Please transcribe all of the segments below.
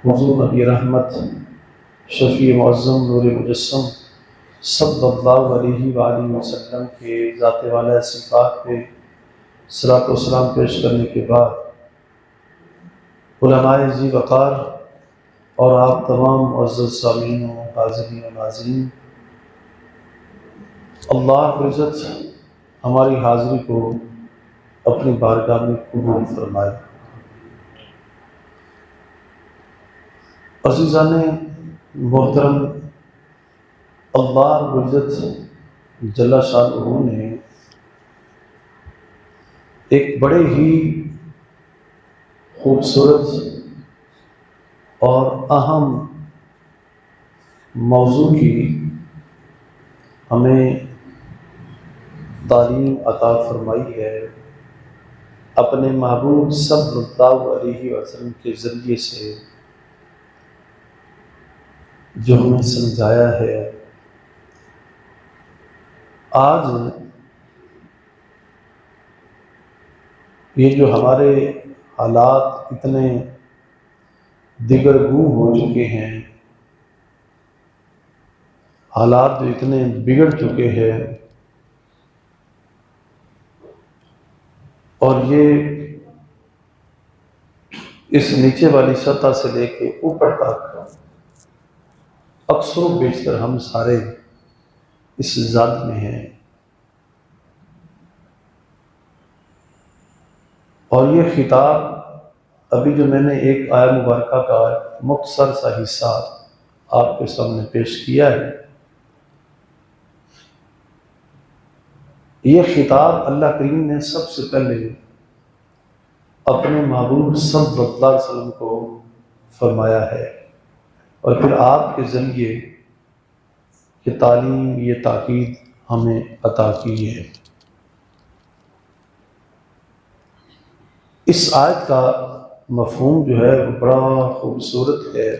حضور نبی رحمت شفیع معظم نور مجسم صلی اللہ علیہ وآلہ وسلم کے ذات والا صفات پہ صلاۃ و سلام پیش کرنے کے بعد علماء ذی وقار اور آپ تمام معزز سامعین و حاضرین و ناظرین، اللہ رب العزت ہماری حاضری کو اپنی بارگاہ میں قبول فرمائے۔ عزیزان محترم، اللہ رب العزت جل شانہ نے ایک بڑے ہی خوبصورت اور اہم موضوع کی ہمیں تعلیم عطا فرمائی ہے اپنے محبوب صلی اللہ علیہ وسلم کے ذریعے سے، جو ہمیں سمجھایا ہے۔ آج یہ جو ہمارے حالات اتنے دگرگوں ہو چکے ہیں، حالات جو اتنے بگڑ چکے ہیں، اور یہ اس نیچے والی سطح سے لے کے اوپر تک اکثر و بیشتر ہم سارے اس ذات میں ہیں، اور یہ خطاب ابھی جو میں نے ایک آیہ مبارکہ کا مختصر سا حصہ آپ کے سامنے پیش کیا ہے، یہ خطاب اللہ کریم نے سب سے پہلے اپنے محبوب صلی اللہ علیہ وسلم کو فرمایا ہے، اور پھر آپ کے ذریعے یہ تعلیم، یہ تاکید ہمیں عطا کی ہے۔ اس آیت کا مفہوم جو ہے وہ بڑا خوبصورت ہے،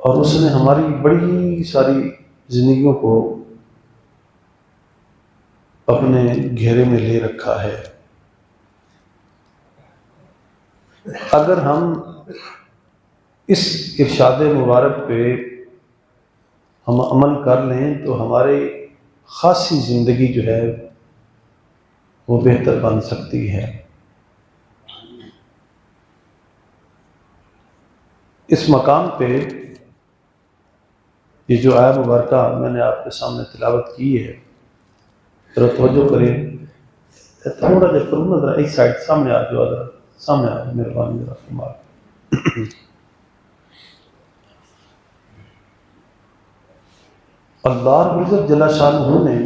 اور اس نے ہماری بڑی ساری زندگیوں کو اپنے گھیرے میں لے رکھا ہے۔ اگر ہم اس ارشاد مبارک پہ ہم عمل کر لیں تو ہماری خاصی زندگی جو ہے وہ بہتر بن سکتی ہے۔ اس مقام پہ یہ جو آیہ مبارکہ میں نے آپ کے سامنے تلاوت کی ہے، ذرا توجہ کریں، تھوڑا جا کروں نا، ذرا ایک سائڈ سامنے آ جاؤ، ذرا سامنے آ جاؤ، مہربانی ذرا فرمائیں۔ اللہ رب العزت جل شانہ نے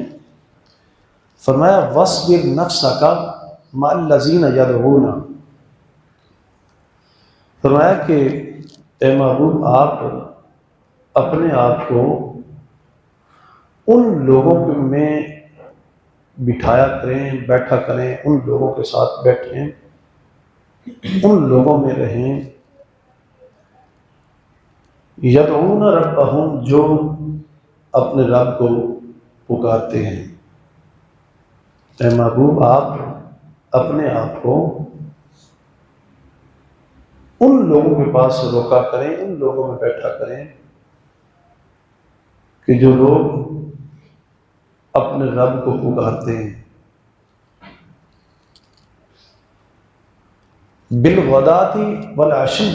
فرمایا وَاصْبِرْ نَفْسَكَ مَعَ الَّذِينَ يَدْعُونَ، فرمایا کہ اے محبوب آپ اپنے آپ کو ان لوگوں میں بٹھایا کریں، بیٹھا کریں، ان لوگوں کے ساتھ بیٹھیں، ان لوگوں میں رہیں، یدعون ربہم، جو اپنے رب کو پکارتے ہیں۔ اے محبوب آپ اپنے آپ کو ان لوگوں کے پاس روکا کریں، ان لوگوں میں بیٹھا کریں کہ جو لوگ اپنے رب کو پکارتے ہیں، بالغداۃ والعشی،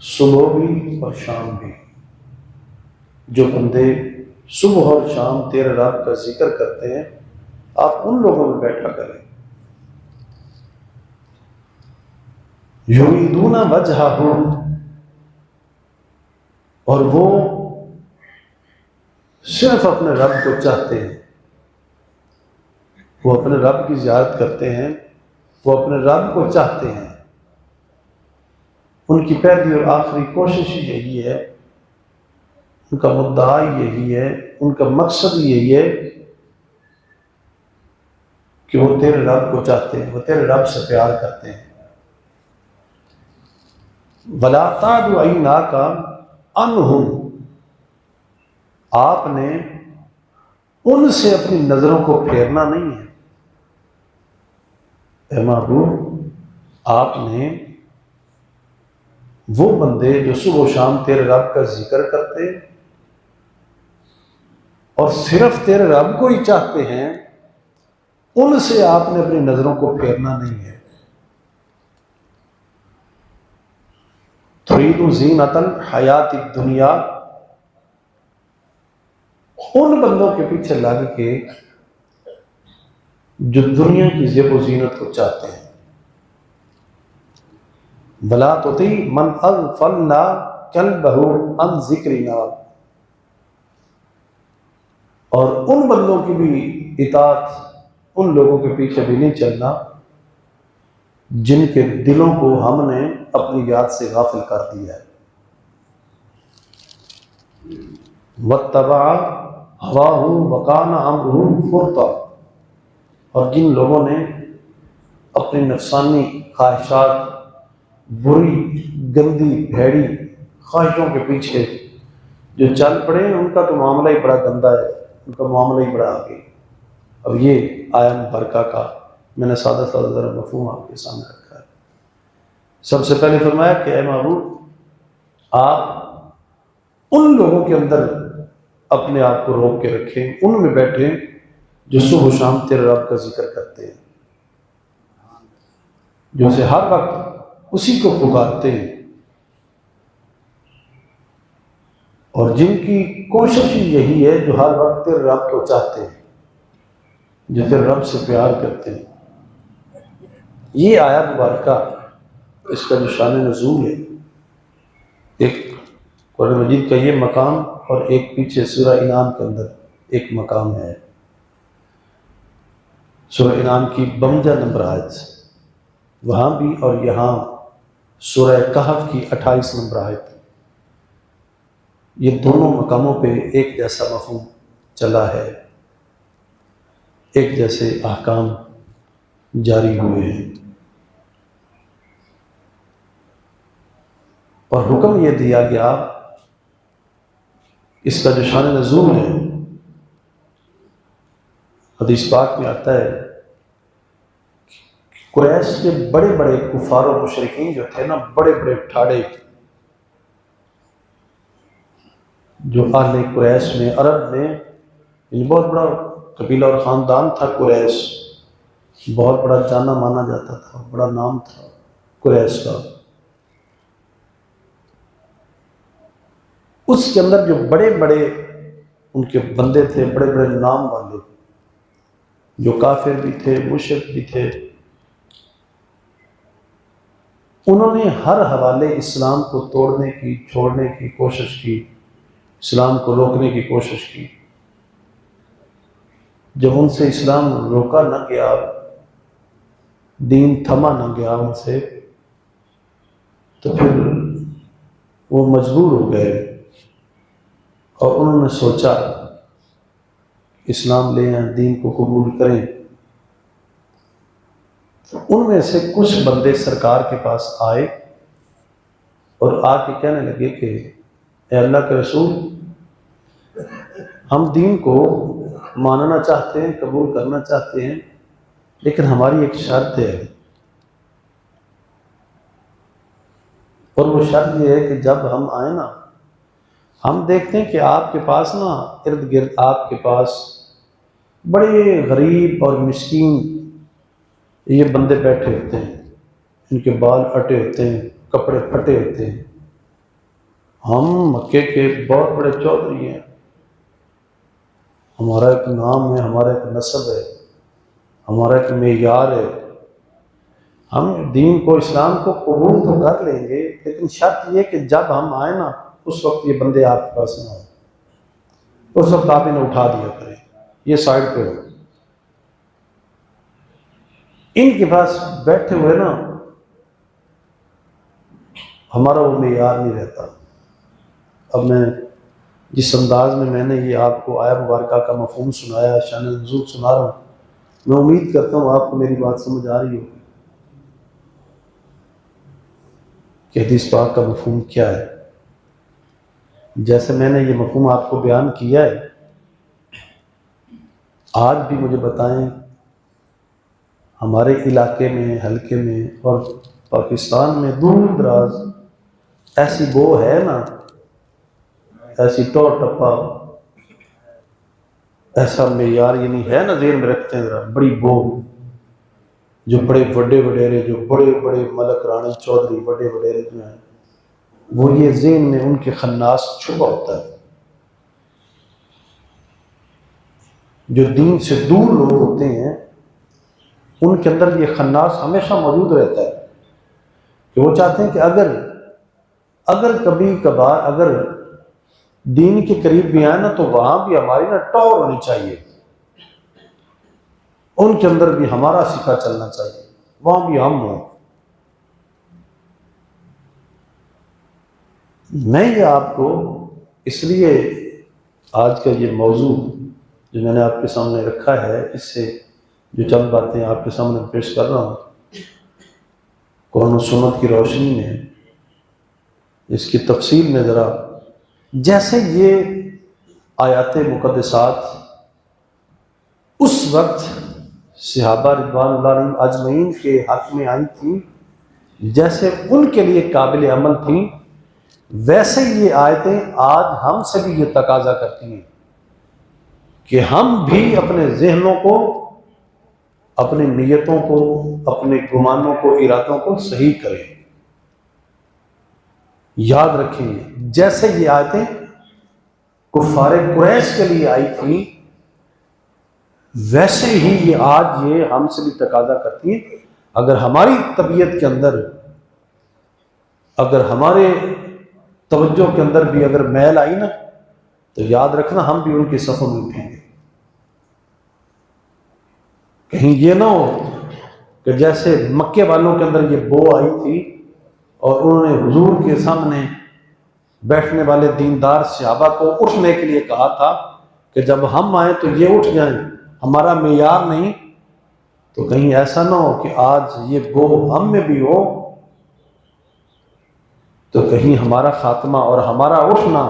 صبح بھی اور شام بھی۔ جو بندے صبح اور شام تیرے رب کا ذکر کرتے ہیں، آپ ان لوگوں میں بیٹھا کریں۔ یریدون وجہہ، اور وہ صرف اپنے رب کو چاہتے ہیں، وہ اپنے رب کی زیارت کرتے ہیں، وہ اپنے رب کو چاہتے ہیں۔ ان کی پہلی اور آخری کوشش یہی ہے، ان کا مدعا یہی ہے، ان کا مقصد یہی ہے کہ وہ تیرے رب کو چاہتے ہیں، وہ تیرے رب سے پیار کرتے ہیں۔ وَلَا تَعْدُ عَيْنَاكَ عَنْهُمْ، آپ نے ان سے اپنی نظروں کو پھیرنا نہیں ہے۔ اے محبوب آپ نے وہ بندے جو صبح و شام تیرے رب کا ذکر کرتے اور صرف تیرے رب کو ہی چاہتے ہیں، ان سے آپ نے اپنی نظروں کو پھیرنا نہیں ہے۔ ترید زینت الحیات الدنیا، ان بندوں کے پیچھے لگ کے جو دنیا کی زیب و زینت کو چاہتے ہیں۔ ولا تطع من اغفلنا قلبہ عن ذکرنا، اور ان بندوں کی بھی اطاعت، ان لوگوں کے پیچھے بھی نہیں چلنا جن کے دلوں کو ہم نے اپنی یاد سے غافل کر دیا ہے۔ واتبع ہواہ وکان امرہ فرطا، اور جن لوگوں نے اپنی نفسانی خواہشات، بری گندی بھیڑی خواہشوں کے پیچھے جو چل پڑے، ان کا تو معاملہ ہی بڑا گندا ہے، ان کا معاملہ ہی بڑا آگے۔ اب یہ آیا مبارکہ کا میں نے سادہ سادہ ذرا مفہوم آپ کے سامنے رکھا ہے۔ سب سے پہلے فرمایا کہ اے معبود، آپ ان لوگوں کے اندر اپنے آپ کو روک کے رکھیں، ان میں بیٹھیں جو صبح و شام تیرے رب کا ذکر کرتے ہیں، جو اسے ہر وقت اسی کو پکارتے ہیں، اور جن کی کوشش ہی یہی ہے، جو ہر وقت تیرے رب کو چاہتے ہیں، جو تیرے رب سے پیار کرتے ہیں۔ یہ آیت مبارکہ، اس کا جو شان نزول ہے، ایک قرآن مجید کا یہ مقام اور ایک پیچھے سورہ انعام کے اندر ایک مقام ہے۔ سورہ انعام کی 52 نمبر آیت، وہاں بھی اور یہاں سورہ کہف کی 28 نمبر آیت، یہ دونوں مقاموں پہ ایک جیسا مفہوم چلا ہے، ایک جیسے احکام جاری ہوئے ہیں، اور حکم یہ دیا گیا، اس کا جو شان نزول ہے حدیث پاک میں آتا ہے، قریش کے بڑے بڑے کفار و مشرکین جو تھے نا، بڑے بڑے ٹھاڑے، جو اہل قریش میں، عرب میں بہت بڑا قبیلہ اور خاندان تھا قریش، بہت بڑا جانا مانا جاتا تھا، بڑا نام تھا قریش کا۔ اس کے اندر جو بڑے بڑے ان کے بندے تھے، بڑے بڑے نام والے، جو کافر بھی تھے، مشرک بھی تھے، انہوں نے ہر حوالے اسلام کو توڑنے کی، چھوڑنے کی کوشش کی، اسلام کو روکنے کی کوشش کی۔ جب ان سے اسلام روکا نہ گیا، دین تھما نہ گیا ان سے، تو پھر وہ مجبور ہو گئے اور انہوں نے سوچا اسلام لے آئیں، دین کو قبول کریں۔ ان میں سے کچھ بندے سرکار کے پاس آئے اور آ کے کہنے لگے کہ اے اللہ کے رسول، ہم دین کو ماننا چاہتے ہیں، قبول کرنا چاہتے ہیں، لیکن ہماری ایک شرط ہے، اور وہ شرط یہ ہے کہ جب ہم آئیں نا، ہم دیکھتے ہیں کہ آپ کے پاس نا، ارد گرد آپ کے پاس بڑے غریب اور مسکین یہ بندے بیٹھے ہوتے ہیں، ان کے بال اٹے ہوتے ہیں، کپڑے پھٹے ہوتے ہیں، ہم مکے کے بہت بڑے چودھری ہیں، ہمارا ایک نام ہے، ہمارا ایک نسب ہے، ہمارا ایک معیار ہے، ہم دین کو، اسلام کو قبول تو کر لیں گے، لیکن شرط یہ کہ جب ہم آئیں نا، اس وقت یہ بندے آپ کے پاس نہ ہوں، اس وقت آپ انہیں اٹھا دیا کریں، یہ سائڈ پہ ہو۔ ان کے پاس بیٹھے ہوئے نا ہمارا وہ معیار نہیں رہتا۔ اب میں جس انداز میں نے یہ آپ کو آیا مبارکہ کا مفہوم سنایا، شان نزول سنا رہا ہوں، میں امید کرتا ہوں آپ کو میری بات سمجھ آ رہی ہوگی کہ حدیث پاک کا مفہوم کیا ہے۔ جیسے میں نے یہ مفہوم آپ کو بیان کیا ہے، آج بھی مجھے بتائیں ہمارے علاقے میں، حلقے میں اور پاکستان میں دور دراز ایسی بو ہے نا، ایسی ٹور ٹپا، ایسا معیار یعنی ہے نا، ذہن میں رکھتے ہیں ذرا، بڑی بو، جو بڑے بڑے وڈیرے، جو بڑے بڑے ملک رانی چودھری بڑے وڈیرے جو ہیں، وہ یہ ذہن میں ان کے خناس چھپا ہوتا ہے۔ جو دین سے دور لوگ ہوتے ہیں ان کے اندر یہ خناس ہمیشہ موجود رہتا ہے، کہ وہ چاہتے ہیں کہ اگر کبھی کبھار اگر دین کے قریب بھی آئے نا تو وہاں بھی ہماری نا ٹور ہونی چاہیے، ان کے اندر بھی ہمارا سکھا چلنا چاہیے، وہاں بھی ہم ہوں۔ میں یہ آپ کو اس لیے آج کا یہ موضوع جو میں نے آپ کے سامنے رکھا ہے، اس سے جو چند باتیں آپ کے سامنے پیش کر رہا ہوں قرآن و سنت کی روشنی میں، اس کی تفصیل میں ذرا، جیسے یہ آیات مقدسات اس وقت صحابہ رضوان اللہ علیہم اجمعین کے حق میں آئی تھی، جیسے ان کے لیے قابل عمل تھیں، ویسے یہ آیتیں آج ہم سے بھی یہ تقاضا کرتی ہیں کہ ہم بھی اپنے ذہنوں کو، اپنی نیتوں کو، اپنے گمانوں کو، ارادوں کو صحیح کریں۔ یاد رکھیں، جیسے یہ آیتیں کفار قریش کے لیے آئی تھیں، ویسے ہی یہ آج یہ ہم سے بھی تقاضا کرتی ہیں۔ اگر ہماری طبیعت کے اندر، اگر ہمارے توجہ کے اندر بھی اگر میل آئی نا، تو یاد رکھنا ہم بھی ان کے صفوں میں اٹھیں گے۔ کہیں یہ نہ ہو کہ جیسے مکے والوں کے اندر یہ بو آئی تھی اور انہوں نے حضور کے سامنے بیٹھنے والے دیندار صحابہ کو اٹھنے کے لیے کہا تھا کہ جب ہم آئیں تو یہ اٹھ جائیں، ہمارا معیار نہیں، تو کہیں ایسا نہ ہو کہ آج یہ بو ہم میں بھی ہو تو کہیں ہمارا خاتمہ اور ہمارا اٹھنا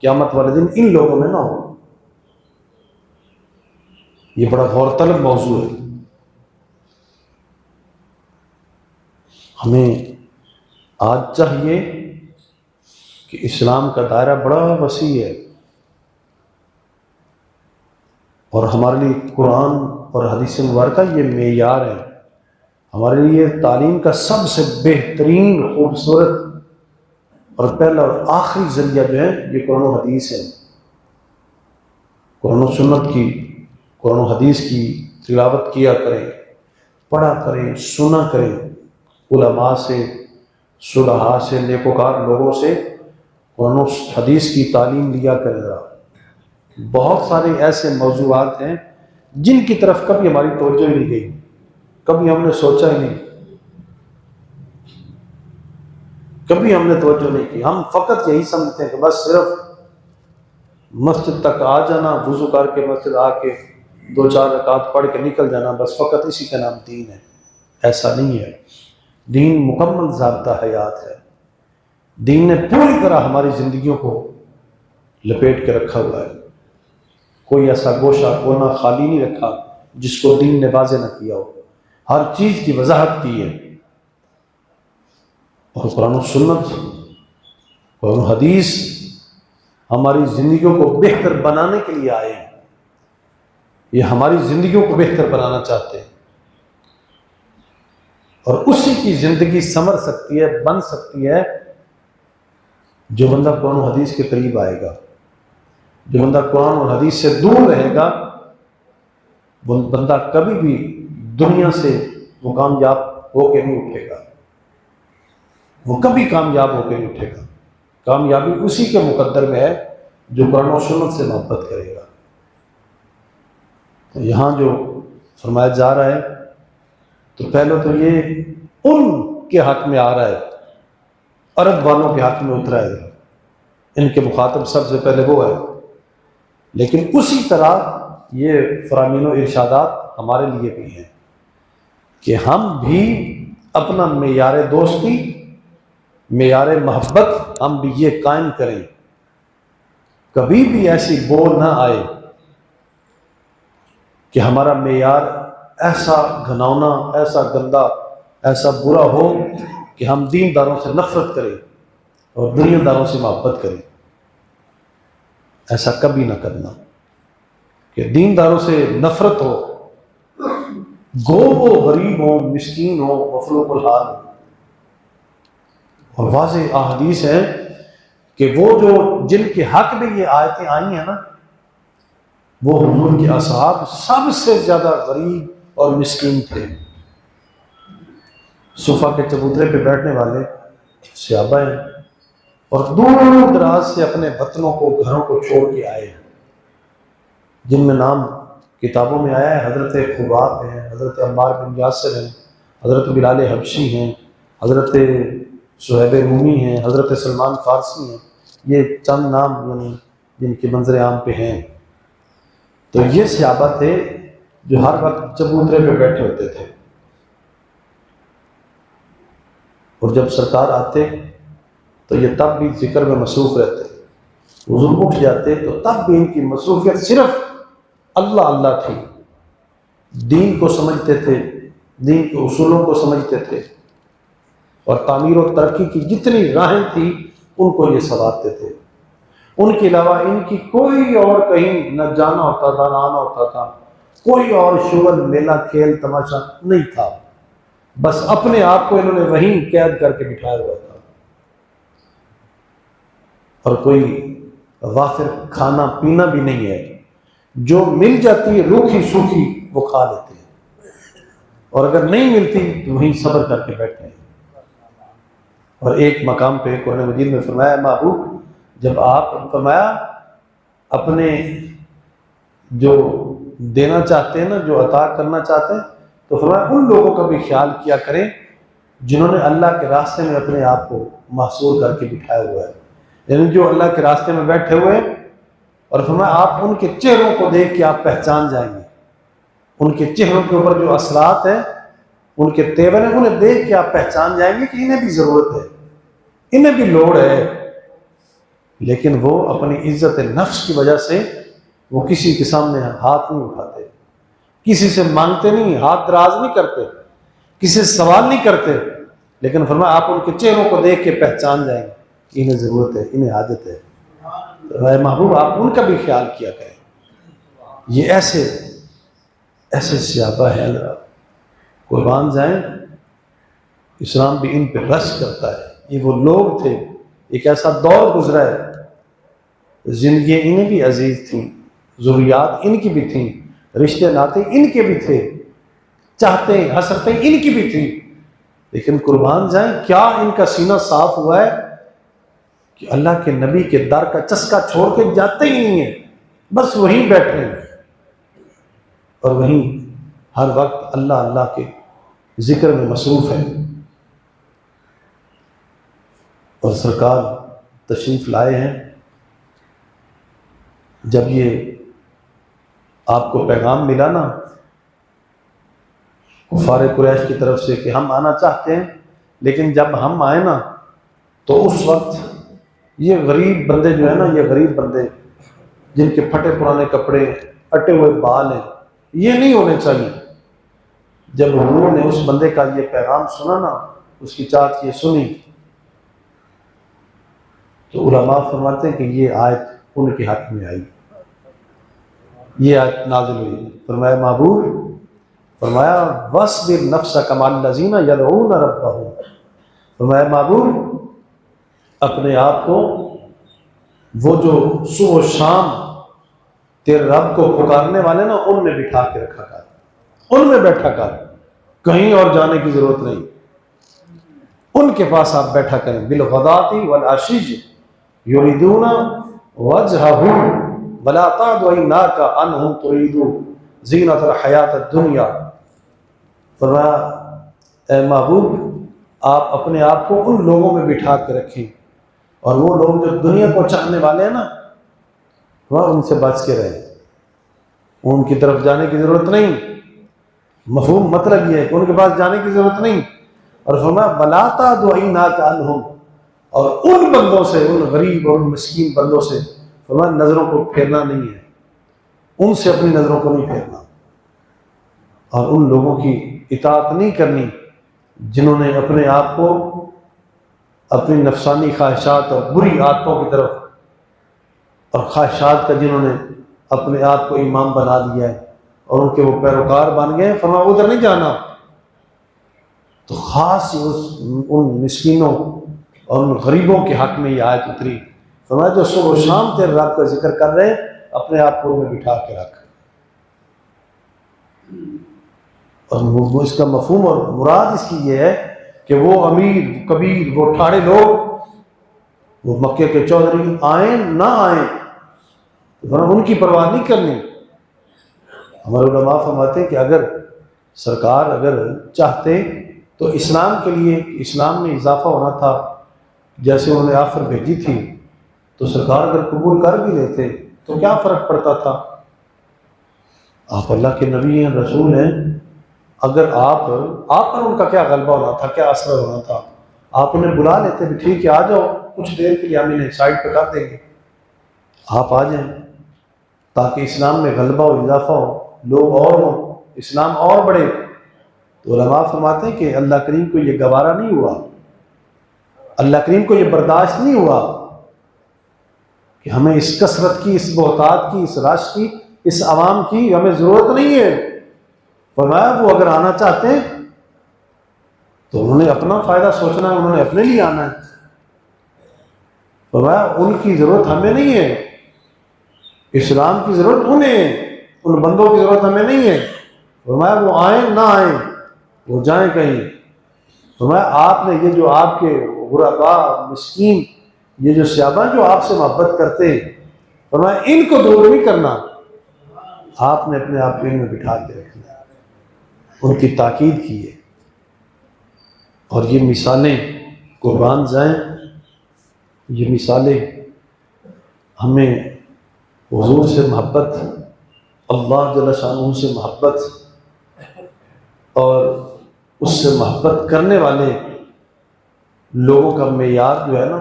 قیامت والے دن ان لوگوں میں نہ ہو۔ یہ بڑا غور طلب موضوع ہے۔ ہمیں آج چاہیے کہ اسلام کا دائرہ بڑا وسیع ہے، اور ہمارے لیے قرآن اور حدیث مبارکہ یہ معیار ہے۔ ہمارے لیے تعلیم کا سب سے بہترین، خوبصورت اور پہلا اور آخری ذریعہ جو ہے یہ قرآن و حدیث ہے۔ قرآن و سنت کی، قرآن و حدیث کی تلاوت کیا کریں، پڑھا کریں، سنا کریں، علماء سے، صلحاء سے، نیکوکار لوگوں سے قرآن و حدیث کی تعلیم لیا کریں۔ بہت سارے ایسے موضوعات ہیں جن کی طرف کبھی ہماری توجہ ہی نہیں گئی، کبھی ہم نے سوچا ہی نہیں، کبھی ہم نے توجہ نہیں کی۔ ہم فقط یہی سمجھتے ہیں کہ بس صرف مسجد تک آ جانا، وضو کر کے مسجد آ کے 2-4 رکعت پڑھ کے نکل جانا، بس فقط اسی کا نام دین ہے۔ ایسا نہیں ہے۔ دین مکمل ضابطہ حیات ہے۔ دین نے پوری طرح ہماری زندگیوں کو لپیٹ کے رکھا ہوا ہے۔ کوئی ایسا گوشہ کونا خالی نہیں رکھا جس کو دین نے واضح نہ کیا ہو، ہر چیز کی وضاحت کی ہے۔ اور قرآن و سنت، قرآن و حدیث ہماری زندگیوں کو بہتر بنانے کے لیے آئے ہیں۔ یہ ہماری زندگیوں کو بہتر بنانا چاہتے ہیں، اور اسی کی زندگی سنور سکتی ہے، بن سکتی ہے جو بندہ قرآن و حدیث کے قریب آئے گا۔ جو بندہ قرآن اور حدیث سے دور رہے گا، وہ بندہ کبھی بھی دنیا سے وہ کامیاب ہو کے نہیں اٹھے گا، وہ کبھی کامیاب ہو کے نہیں اٹھے گا۔ کامیابی اسی کے مقدر میں ہے جو قرآن و سنت سے محبت کرے گا۔ تو یہاں جو فرمایا جا رہا ہے، تو پہلے تو یہ ان کے حق میں آ رہا ہے، عرب والوں کے حق میں اترا ہے، ان کے مخاطب سب سے پہلے وہ ہے، لیکن اسی طرح یہ فرامین و ارشادات ہمارے لیے بھی ہیں کہ ہم بھی اپنا معیار دوستی، معیار محبت ہم بھی یہ قائم کریں، کبھی بھی ایسی بو نہ آئے کہ ہمارا معیار ایسا گھناؤنا، ایسا گندا، ایسا برا ہو کہ ہم دینداروں سے نفرت کریں اور دنیا داروں سے محبت کریں. ایسا کبھی نہ کرنا کہ دینداروں سے نفرت ہو، گو وہ غریب ہو، مسکین ہو، مفلوق الحال ہو. اور واضح احادیث ہیں کہ وہ جو جن کے حق میں یہ آیتیں آئی ہیں نا، وہ حضور کے اصحاب سب سے زیادہ غریب اور مسکین تھے. صفا کے چبوترے پہ بیٹھنے والے صحابہ ہیں، اور دور دراز سے اپنے وطنوں کو، گھروں کو چھوڑ کے آئے ہیں، جن میں نام کتابوں میں آیا ہے. حضرت خباب ہیں، حضرت عمار بن یاسر ہیں، حضرت بلال حبشی ہیں، حضرت صہیب رومی ہیں، حضرت سلمان فارسی ہیں. یہ چند نام یعنی جن کے منظر عام پہ ہیں. تو یہ صحابہ تھے جو ہر وقت چبوترے پہ بیٹھے ہوتے تھے، اور جب سرکار آتے تو یہ تب بھی ذکر میں مصروف رہتے. حضور اٹھ جاتے تو تب بھی ان کی مصروفیت صرف اللہ اللہ تھی. دین کو سمجھتے تھے، دین کے اصولوں کو سمجھتے تھے، اور تعمیر و ترقی کی جتنی راہیں تھیں ان کو یہ سنوارتے تھے. ان کے علاوہ ان کی کوئی اور کہیں نہ جانا ہوتا تھا، نہ آنا ہوتا تھا. کوئی اور شغل، میلہ، کھیل، تماشا نہیں تھا. بس اپنے آپ کو انہوں نے وہیں قید کر کے بٹھایا ہوا تھا. اور کوئی وافر کھانا پینا بھی نہیں ہے. جو مل جاتی ہے روکھی سوکھی وہ کھا لیتے ہیں، اور اگر نہیں ملتی تو وہیں صبر کر کے بیٹھتے ہیں. اور ایک مقام پہ قرآن مجید میں فرمایا، محبوب جب آپ فرمایا اپنے جو دینا چاہتے ہیں نا، جو عطا کرنا چاہتے ہیں، تو فرمایا ان لوگوں کا بھی خیال کیا کریں جنہوں نے اللہ کے راستے میں اپنے آپ کو محصور کر کے بٹھایا ہوا ہے. یعنی جو اللہ کے راستے میں بیٹھے ہوئے، اور فرمایا آپ ان کے چہروں کو دیکھ کے آپ پہچان جائیں گے. ان کے چہروں کے اوپر جو اثرات ہیں، ان کے تیور ہیں، انہیں دیکھ کے آپ پہچان جائیں گے کہ انہیں بھی ضرورت ہے، انہیں بھی لوڑ ہے. لیکن وہ اپنی عزت نفس کی وجہ سے وہ کسی کے سامنے ہاتھ نہیں اٹھاتے، کسی سے مانگتے نہیں، ہاتھ دراز نہیں کرتے، کسی سے سوال نہیں کرتے. لیکن فرمایا آپ ان کے چہروں کو دیکھ کے پہچان جائیں گے کہ انہیں ضرورت ہے، انہیں حاجت ہے. اے محبوب آپ ان کا بھی خیال کیا کریں. یہ ایسے صحابہ ہیں، قربان جائیں. اسلام بھی ان پہ رش کرتا ہے. یہ وہ لوگ تھے، ایک ایسا دور گزرا ہے، زندگی انہیں بھی عزیز تھیں، ضروریات ان کی بھی تھیں، رشتے ناتے ان کے بھی تھے، چاہتے حسرتیں ان کی بھی تھیں. لیکن قربان جائیں کیا ان کا سینہ صاف ہوا ہے کہ اللہ کے نبی کے در کا چسکا چھوڑ کے جاتے ہی نہیں ہیں، بس وہیں بیٹھے ہیں، اور وہیں ہر وقت اللہ اللہ کے ذکر میں مصروف ہیں. اور سرکار تشریف لائے ہیں. جب یہ آپ کو پیغام ملا نا کفار قریش کی طرف سے کہ ہم آنا چاہتے ہیں، لیکن جب ہم آئے نا تو اس وقت یہ غریب بندے جو ہیں نا، یہ غریب بندے جن کے پھٹے پرانے کپڑے، اٹے ہوئے بال ہیں، یہ نہیں ہونے چاہیے. جب حضور نے اس بندے کا یہ پیغام سنا نا، اس کی چاہت یہ سنی، تو علماء فرماتے ہیں کہ یہ آیت ان کے حق میں آئی. یہ آیت نازل ہوئی. فرمایا محبوب، فرمایا وَاصْبِرْ نَفْسَكَ مَعَ الَّذِينَ يَدْعُونَ رَبَّهُمْ. فرمایا محبوب اپنے آپ کو وہ جو صبح و شام تیرے رب کو پکارنے والے نا، ان میں بٹھا کے رکھا کر، ان میں بیٹھا کر، کہیں اور جانے کی ضرورت نہیں. ان کے پاس آپ بیٹھا کریں. بِالْغَدَاةِ وَالْعَشِيِّ يُرِيدُونَ وَجْهَهُ وَلَا تَعْدُ عَيْنَاكَ عَنْهُمْ تُرِيدُ زِينَةَ الْحَيَاةِ الدُّنْيَا. فرمایا اے محبوب آپ اپنے آپ کو ان لوگوں میں بٹھا کے رکھیں، اور وہ لوگ جو دنیا کو چاہنے والے ہیں نا، وہ ان سے بچ کے رہیں. ان کی طرف جانے کی ضرورت نہیں. مفہوم مطلب یہ ہے کہ ان کے پاس جانے کی ضرورت نہیں. اور فرمایا وَلَا تَعْدُ عَيْنَاكَ عَنْهُمْ، اور ان بندوں سے، ان غریب اور ان مسکین بندوں سے فرمایا نظروں کو پھیرنا نہیں ہے، ان سے اپنی نظروں کو نہیں پھیرنا، اور ان لوگوں کی اطاعت نہیں کرنی جنہوں نے اپنے آپ کو اپنی نفسانی خواہشات اور بری عادتوں کی طرف اور خواہشات کا جنہوں نے اپنے آپ کو امام بنا دیا ہے اور ان کے وہ پیروکار بن گئے، فرمایا ادھر نہیں جانا۔ تو خاص ان مسکینوں اور ان غریبوں کے حق میں یہ آیت اتری، فرمایا جو صبح و شام تیرے رب کا ذکر کر رہے ہیں اپنے آپ کو میں بٹھا کے رکھ۔ اور وہ اس کا مفہوم اور مراد اس کی یہ ہے کہ وہ امیر کبیر وہ ٹھاڑے لوگ، وہ مکے کے چودھری آئیں نہ آئیں، ان کی پرواہ نہیں کرنی۔ ہمارے علماء فرماتے ہیں کہ اگر سرکار اگر چاہتے تو اسلام کے لیے اسلام میں اضافہ ہونا تھا، جیسے انہوں نے آفر بھیجی تھی، تو سرکار اگر قبول کر بھی لیتے تو کیا فرق پڑتا تھا؟ آپ اللہ کے نبی ہیں، رسول ہیں، اگر آپ پر ان کا کیا غلبہ ہونا تھا، کیا اثر ہونا تھا؟ آپ انہیں بلا لیتے بھی ٹھیک ہے آ جاؤ، کچھ دیر کے لیے ہم انہیں سائڈ پہ کر دیں گے، آپ آ جائیں، تاکہ اسلام میں غلبہ و اضافہ ہو، لوگ اور ہوں، اسلام اور بڑھے۔ تو علماء فرماتے ہیں کہ اللہ کریم کو یہ گوارا نہیں ہوا، اللہ کریم کو یہ برداشت نہیں ہوا کہ ہمیں اس کثرت کی، اس بہتات کی، اس رش کی، اس عوام کی ہمیں ضرورت نہیں ہے۔ فرمایا وہ اگر آنا چاہتے ہیں تو انہوں نے اپنا فائدہ سوچنا ہے، انہوں نے اپنے لیے آنا ہے۔ فرمایا ان کی ضرورت ہمیں نہیں ہے، اسلام کی ضرورت انہیں ہے، ان بندوں کی ضرورت ہمیں نہیں ہے۔ فرمایا وہ آئیں نہ آئیں، وہ جائیں کہیں۔ فرمایا آپ نے یہ جو آپ کے غرباء مسکین، یہ جو سیابہ جو آپ سے محبت کرتے ہیں، فرمایا ان کو دور نہیں کرنا، آپ نے اپنے آپ کو ان میں بٹھا کے رکھنا، ان کی تاکید کی ہے۔ اور یہ مثالیں قربان جائیں، یہ مثالیں ہمیں حضور سے محبت، اللہ جل شانہ سے محبت اور اس سے محبت کرنے والے لوگوں کا معیار جو ہے نا،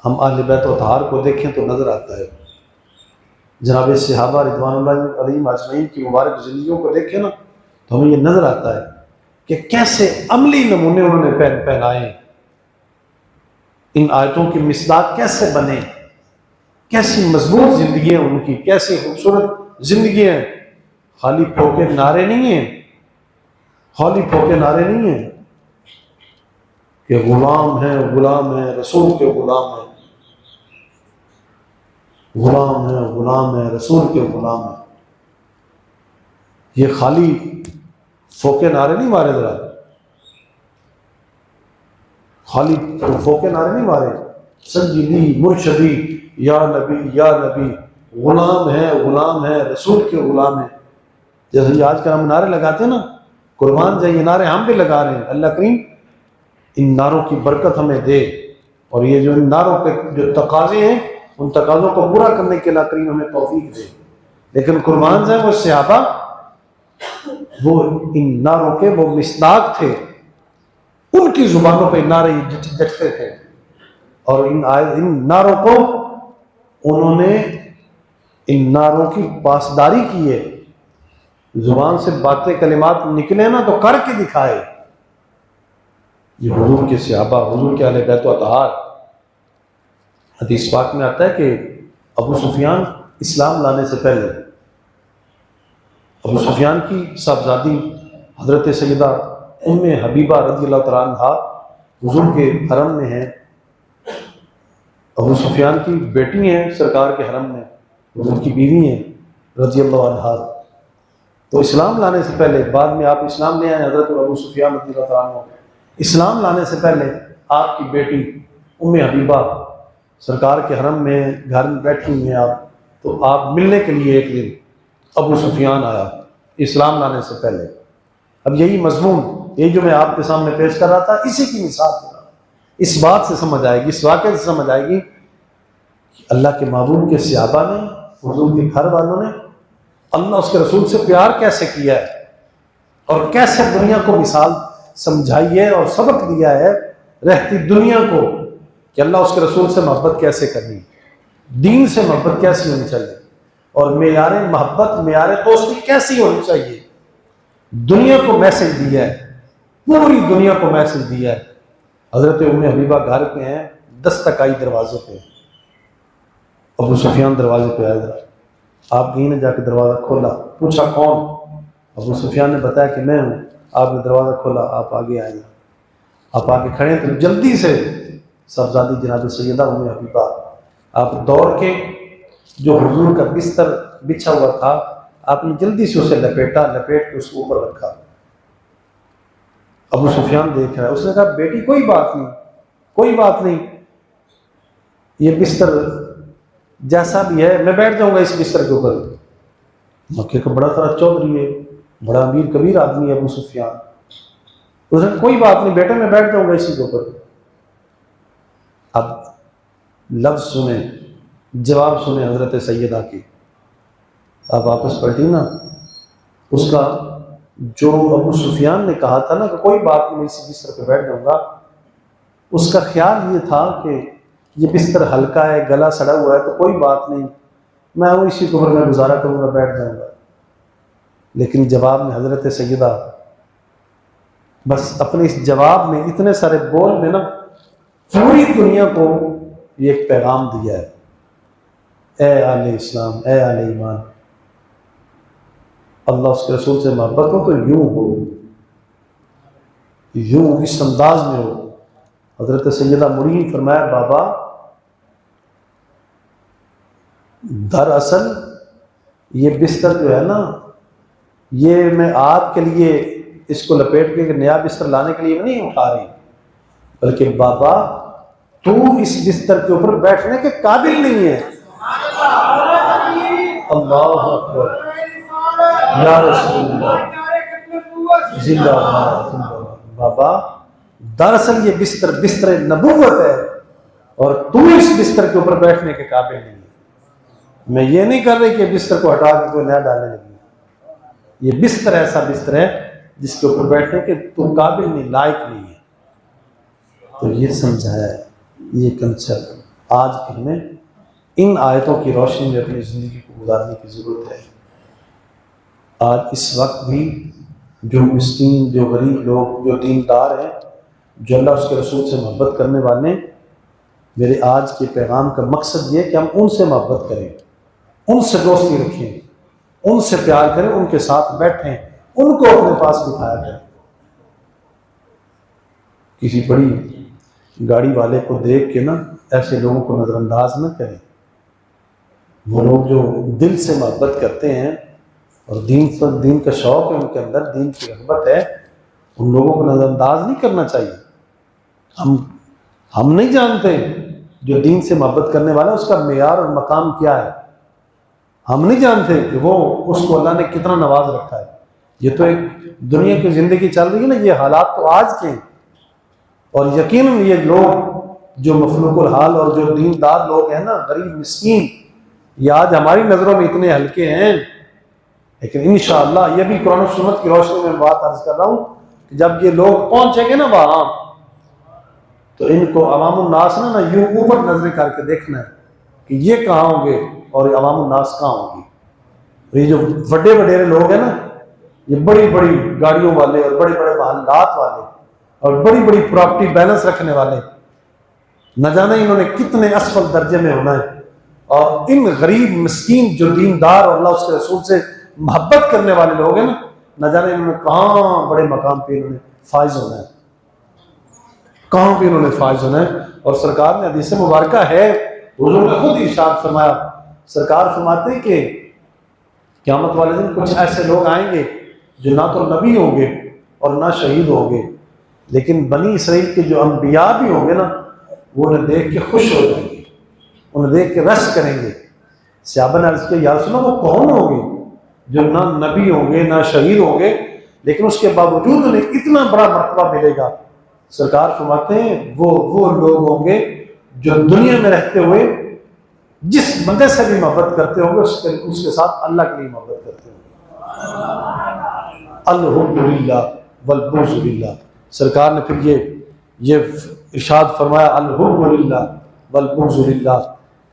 ہم اہل بیت و اطہار کو دیکھیں تو نظر آتا ہے۔ جناب صحابہ رضوان اللہ علیہم اجمعین کی مبارک زندگیوں کو دیکھیں نا تو ہمیں یہ نظر آتا ہے کہ کیسے عملی نمونے انہوں نے پہنائے، ان آیتوں کی مصداق کیسے بنے، کیسی مضبوط زندگی ہیں ان کی، کیسی خوبصورت زندگی ہیں۔ خالی پھوکے نعرے نہیں ہیں، خالی پھوکے نعرے نہیں ہیں کہ غلام ہیں، غلام ہیں، رسول کے غلام ہیں، غلام ہیں، غلام ہیں، رسول کے غلام ہیں۔ یہ خالی پھوکے نعرے نہیں مارے، ذرا خالی پھوکے نعرے نہیں مارے، سنجیدی مرشدی یا نبی یا نبی، غلام ہے، غلام ہے، رسول کے غلام ہیں۔ جیسے یہ آج کل ہم نعرے لگاتے ہیں نا، قربان جائے، یہ نعرے ہم بھی لگا رہے ہیں۔ اللہ کریم ان نعروں کی برکت ہمیں دے، اور یہ جو ان نعروں کے جو تقاضے ہیں ان تقاضوں کو پورا کرنے کے اللہ کریم ہمیں توفیق دے۔ لیکن قربان جائے وہ صحابہ، وہ ان نعروں کے وہ مصداق تھے، ان کی زبانوں پہ نعرے جٹتے تھے، اور ان نعروں کو انہوں نے ان نعروں کی پاسداری کی ہے۔ زبان سے باتیں کلمات نکلے نا تو کر کے دکھائے۔ یہ حضور کے صحابہ، حضور کے اہل بیت و اطہار۔ حدیث پاک میں آتا ہے کہ ابو سفیان اسلام لانے سے پہلے، ابو سفیان کی صاحبزادی حضرت سیدہ ام حبیبہ رضی اللہ تعالیٰ عنہا حضور کے حرم میں ہیں۔ ابو سفیان کی بیٹی ہیں سرکار کے حرم میں، حضور کی بیوی ہیں رضی اللہ عنہا۔ تو اسلام لانے سے پہلے، بعد میں آپ اسلام لے آئے حضرت ابو سفیان رضی اللہ تعالیٰ عنہ، اسلام لانے سے پہلے آپ کی بیٹی ام حبیبہ سرکار کے حرم میں گھر میں بیٹھی ہوئی ہیں آپ، تو آپ ملنے کے لیے ایک دن ابو سفیان آیا اسلام لانے سے پہلے۔ اب یہی مضمون، یہی جو میں آپ کے سامنے پیش کر رہا تھا، اسی کی مثال اس بات سے سمجھ آئے گی، اس واقعے سے سمجھ آئے گی کہ اللہ کے محبوب کے صحابہ نے، حضور کے گھر والوں نے اللہ اس کے رسول سے پیار کیسے کیا ہے، اور کیسے دنیا کو مثال سمجھائی ہے اور سبق دیا ہے رہتی دنیا کو کہ اللہ اس کے رسول سے محبت کیسے کرنی، دین سے محبت کیسی ہونی چاہیے، اور معیار محبت، معیار دوستی کیسی ہونی چاہیے۔ دنیا کو میسج دیا ہے، پوری دنیا کو میسج دیا ہے۔ حضرت ام حبیبہ گھر پہ ہیں، دستک آئی دروازے پہ، ابو سفیان دروازے پہ آئے، آپ گئی نے جا کے دروازہ کھولا، پوچھا کون؟ ابو سفیان نے بتایا کہ میں ہوں۔ آپ نے دروازہ کھولا، آپ آگے آئے، آپ آگے کھڑے ہیں تو جلدی سے صاحبزادی جناب سیدہ ام حبیبہ آپ دوڑ کے جو حضور کا بستر بچھا ہوا تھا آپ نے جلدی سے اسے لپیٹ کے اس کو اوپر رکھا۔ ابو سفیان دیکھ رہا ہے، اس نے کہا بیٹی کوئی بات نہیں، کوئی بات نہیں، یہ بستر جیسا بھی ہے میں بیٹھ جاؤں گا اس بستر کے اوپر۔ مکے کا بڑا سارا چودھری ہے، بڑا امیر کبیر آدمی ہے ابو سفیان، اس نے کوئی بات نہیں بیٹا میں بیٹھ جاؤں گا اسی کے اوپر۔ اب لفظ سنیں، جواب سنیں حضرت سیدہ کی، آپ واپس پلٹی نا، اس کا جو ابو سفیان نے کہا تھا نا کہ کوئی بات نہیں میں اسی بستر پہ بیٹھ جاؤں گا، اس کا خیال یہ تھا کہ یہ بستر ہلکا ہے، گلا سڑا ہوا ہے تو کوئی بات نہیں، میں وہ اسی کے اوپر میں گزارا کروں گا، بیٹھ جاؤں گا۔ لیکن جواب میں حضرت سیدہ بس اپنے اس جواب میں اتنے سارے بول میں نا پوری دنیا کو یہ ایک پیغام دیا ہے، اے اہل اسلام، اے اہل ایمان، اللہ اس کے رسول سے محبت ہو تو یوں ہو، یوں اس انداز میں ہو۔ حضرت سیدہ مڑی فرمایا بابا دراصل یہ بستر جو ہے نا یہ میں آپ کے لیے اس کو لپیٹ کے ایک نیا بستر لانے کے لیے نہیں اٹھا رہی، بلکہ بابا تو اس بستر کے اوپر بیٹھنے کے قابل نہیں ہے۔ اللہ اکبر، یا رسول اللہ، زندہ باد۔ بابا دراصل یہ بستر نبوت ہے اور تو اس بستر کے اوپر بیٹھنے کے قابل نہیں ہے۔ میں یہ نہیں کر رہی کہ بستر کو ہٹا کے کوئی نیا ڈالنے لگی، یہ بستر ایسا بستر ہے جس کے اوپر بیٹھنے کے تو قابل نہیں، لائق نہیں ہے۔ تو یہ سمجھایا ہے، یہ کنسپٹ آج ہمیں ان آیتوں کی روشنی میں اپنی زندگی کو گزارنے کی ضرورت ہے۔ آج اس وقت بھی جو مسکین، جو غریب لوگ، جو دیندار ہیں، جو اللہ اس کے رسول سے محبت کرنے والے، میرے آج کے پیغام کا مقصد یہ ہے کہ ہم ان سے محبت کریں، ان سے دوستی رکھیں، ان سے پیار کریں، ان کے ساتھ بیٹھیں، ان کو اپنے پاس بٹھایا جائے۔ کسی بڑی گاڑی والے کو دیکھ کے نا ایسے لوگوں کو نظر انداز نہ کریں۔ وہ لوگ جو دل سے محبت کرتے ہیں اور دین کا شوق ہے ان کے اندر، دین کی رغبت ہے، ان لوگوں کو نظر انداز نہیں کرنا چاہیے۔ ہم نہیں جانتے جو دین سے محبت کرنے والا اس کا معیار اور مقام کیا ہے، ہم نہیں جانتے کہ وہ اس کو اللہ نے کتنا نواز رکھا ہے۔ یہ تو ایک دنیا کی زندگی چل رہی ہے نا، یہ حالات تو آج کے ہیں، اور یقیناً یہ لوگ جو مفلوق الحال اور جو دیندار لوگ ہیں نا، غریب مسکین، یہ آج ہماری نظروں میں اتنے ہلکے ہیں، لیکن انشاءاللہ یہ بھی قرآن و سنت کی روشنی میں بات عرض کر رہا ہوں کہ جب یہ لوگ پہنچیں گے نا وہاں تو ان کو عوام الناس نا یوں اوپر نظریں کر کے دیکھنا ہے کہ یہ کہاں ہوں گے اور عوام الناس کہاں ہوں گی۔ یہ جو بڑے وڈیرے لوگ ہیں نا، یہ بڑی بڑی گاڑیوں والے اور بڑے بڑے محلات والے اور بڑی بڑی پراپرٹی بیلنس رکھنے والے، نہ جانے انہوں نے کتنے اسفل درجے میں ہونا ہے، اور ان غریب مسکین جو دیندار اور اللہ اس کے رسول سے محبت کرنے والے لوگ ہیں نا، نہ جانے انہوں نے کہاں بڑے مقام پہ انہوں نے فائز ہونا ہے، کہاں پہ انہوں نے فائز ہونا ہے۔ اور سرکار نے حدیث مبارکہ ہے، حضور نے خود ارشاد فرمایا، سرکار فرماتے ہیں کہ قیامت والے دن کچھ ایسے لوگ آئیں گے جو نہ تو نبی ہوں گے اور نہ شہید ہوں گے، لیکن بنی اسرائیل کے جو انبیاء بھی ہوں گے نا، وہ انہیں دیکھ کے خوش ہو جائیں گے، انہیں دیکھ کے رشک کریں گے۔ صحابہ نے عرض کیا یا رسول اللہ وہ کون ہوں گے جو نہ نبی ہوں گے نہ شہید ہوں گے لیکن اس کے باوجود انہیں اتنا بڑا مرتبہ ملے گا؟ سرکار فرماتے ہیں وہ لوگ ہوں گے جو دنیا میں رہتے ہوئے جس بندے سے بھی محبت کرتے ہوں گے اس کے ساتھ اللہ کے لیے محبت کرتے ہوں گے۔ الحب للہ والبغض للہ۔ سرکار نے پھر یہ ارشاد فرمایا الحب للہ والبغض للہ،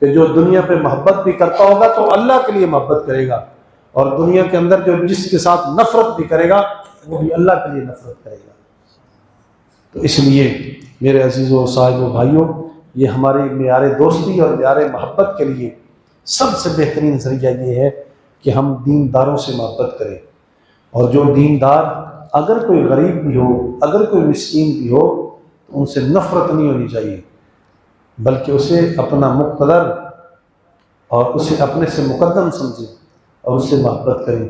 کہ جو دنیا پہ محبت بھی کرتا ہوگا تو اللہ کے لیے محبت کرے گا، اور دنیا کے اندر جو جس کے ساتھ نفرت بھی کرے گا وہ بھی اللہ کے لیے نفرت کرے گا۔ تو اس لیے میرے عزیزوں و صاحب و بھائیوں، یہ ہماری معیار دوستی اور معیار محبت کے لیے سب سے بہترین ذریعہ یہ ہے کہ ہم دینداروں سے محبت کریں، اور جو دیندار اگر کوئی غریب بھی ہو، اگر کوئی مسکین بھی ہو، تو ان سے نفرت نہیں ہونی چاہیے، بلکہ اسے اپنا مقتدر اور اسے اپنے سے مقدم سمجھیں اور اس سے محبت کریں،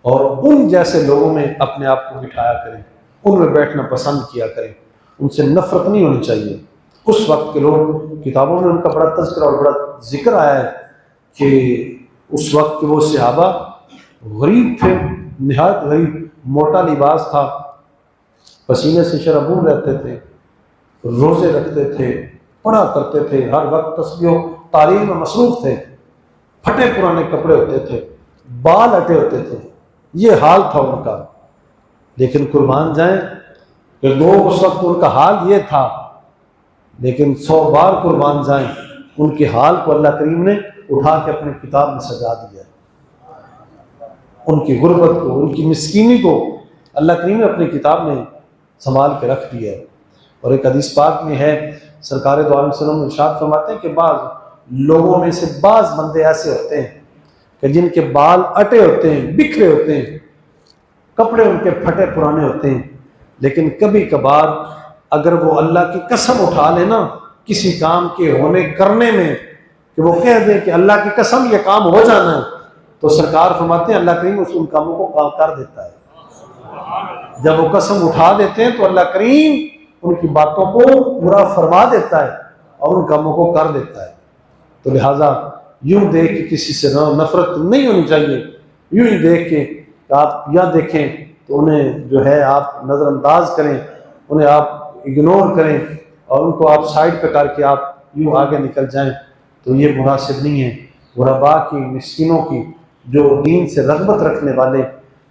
اور ان جیسے لوگوں میں اپنے آپ کو بٹھایا کریں، ان میں بیٹھنا پسند کیا کریں، ان سے نفرت نہیں ہونی چاہیے۔ اس وقت کے لوگ، کتابوں میں ان کا بڑا تذکرہ اور بڑا ذکر آیا ہے کہ اس وقت کے وہ صحابہ غریب تھے، نہایت غریب، موٹا لباس تھا، پسینے سے شرابور رہتے تھے، روزے رکھتے تھے، پڑھا کرتے تھے، ہر وقت تسبیح و تعلیم میں مصروف تھے، پھٹے پرانے کپڑے ہوتے تھے، بال اٹے ہوتے تھے، یہ حال تھا ان کا۔ لیکن قربان جائیں کہ لوگ اس وقت ان کا حال یہ تھا، لیکن 100 بار قربان جائیں ان کے حال کو اللہ کریم نے اٹھا کے اپنے کتاب میں سجا دیا ہے۔ ان کی غربت کو، ان کی مسکینی کو اللہ کریم نے اپنی کتاب میں سنبھال کے رکھ دیا ہے۔ اور ایک حدیث پاک میں ہے، سرکار دو عالم صلی اللہ علیہ وسلم ارشاد فرماتے ہیں کہ بعض لوگوں میں سے بعض بندے ایسے ہوتے ہیں کہ جن کے بال اٹے ہوتے ہیں، بکھرے ہوتے ہیں، کپڑے ان کے پھٹے پرانے ہوتے ہیں، لیکن کبھی کبھار اگر وہ اللہ کی قسم اٹھا لے نا کسی کام کے ہونے کرنے میں، کہ وہ کہہ دیں کہ اللہ کی قسم یہ کام ہو جانا ہے، تو سرکار فرماتے ہیں اللہ کریم ان کاموں کو کام کر دیتا ہے۔ جب وہ قسم اٹھا دیتے ہیں تو اللہ کریم ان کی باتوں کو پورا فرما دیتا ہے اور ان کاموں کو کر دیتا ہے۔ تو لہٰذا یوں دیکھ کے کسی سے نفرت نہیں ہونی چاہیے، یوں ہی دیکھ کے آپ یا دیکھیں تو انہیں جو ہے آپ نظر انداز کریں، انہیں آپ اگنور کریں اور ان کو آپ سائڈ پہ کر کے آپ یوں آگے نکل جائیں، تو یہ مناسب نہیں ہے۔ غرباء کی، مسکینوں کی، جو دین سے رغبت رکھنے والے،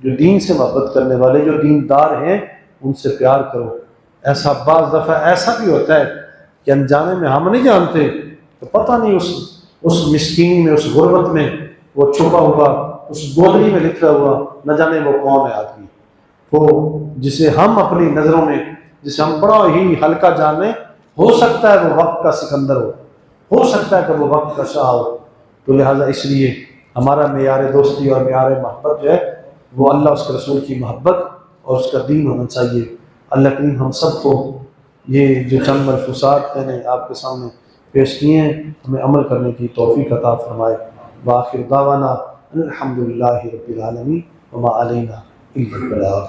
جو دین سے محبت کرنے والے، جو دیندار ہیں، ان سے پیار کرو۔ ایسا بعض دفعہ ایسا بھی ہوتا ہے کہ انجانے میں ہم نہیں جانتے، تو پتہ نہیں اس مسکینی میں، اس غربت میں وہ چھپا ہوا، اس گودڑی میں لکھا ہوا نہ جانے وہ کون ہے آدمی، وہ جسے ہم اپنی نظروں میں، جسے ہم بڑا ہی ہلکا جانیں، ہو سکتا ہے وہ وقت کا سکندر ہو سکتا ہے کہ وہ وقت کا شاہ ہو۔ تو لہٰذا اس لیے ہمارا معیار دوستی اور معیار محبت جو ہے وہ اللہ، اس کے رسول کی محبت اور اس کا دین ہونا چاہیے۔ اللہ کریم ہم سب کو یہ جو چند ملفوظات میں نے آپ کے سامنے پیش کیے ہیں، ہمیں عمل کرنے کی توفیق عطا فرمائے۔ وآخر دعوانا الحمدللہ رب العالمین وما علینا الا البلاغ۔